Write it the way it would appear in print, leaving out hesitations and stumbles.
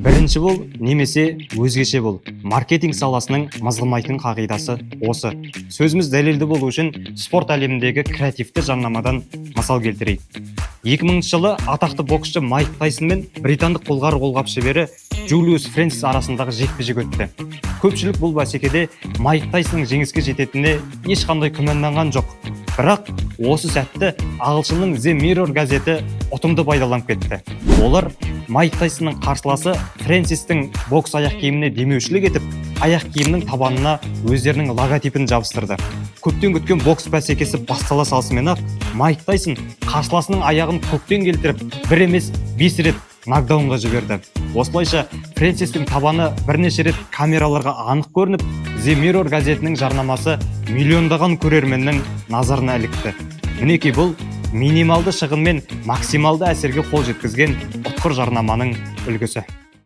Бірінші бол немесе өзгеше бол. Маркетинг саласының мызғымайтын қағидасы осы. Сөзіміз дәлелді болу үшін спорт әлеміндегі креативті жарнамадан мысал келтірейік. 2000 жылы атақты боксшы Майк Тайсон мен британдық былғары қолғап шебері Джулиус Фрэнсис арасындағы жекпе-жек өтті. Көпшілік бұл бәсекеде Майк Тайсонның жеңіске жететініне ешқандай күмәнданған жоқ. Бірақ осы сәтті ағылшынның The Mirror газеті ұтымды пайдаланып кетті. Олар Майк Тайсонның қарсыласы Фрэнсистің бокс аяқ киіміне демеушілік етіп, аяқ киімнің табанына өздерінің логотипін жабыстырды. Көптен күткен бокс бәсекесі бастала салысымен-ақ Майк Тайсон қарсыласының аяғын көктен келтіріп, бір емес 5 рет нокдаунға жіберді. Осылайша Фрэнсистің табаны бірнеше рет камераларға анық көрініп, The Mirror газетінің жарнамасы миллиондаған көрерменнің назарына ілікті. Мінекей бұл минималды шығынмен максималды әсерге қол жеткізген ұтқыр жарнаманың үлгісі.